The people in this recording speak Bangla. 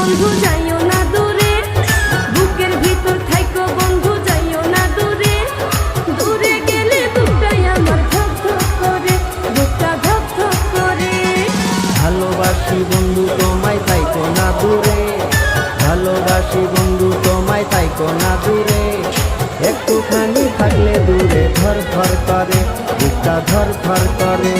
বন্ধু যাইও না দূরে, বুকের ভিতর থাইকো বন্ধু যাইও না দূরে। দূরে গেলে বুকটাই আমার ধক ধক করে, বুকটা ধক ধক করে। ভালোবাসি বন্ধু তোমায় তাইকো না দূরে, ভালোবাসি বন্ধু তোমায় তাইকো না দূরে। একটুখানি থাকলে দূরে ধর ধর করে, বুকটা ধর ধর করে।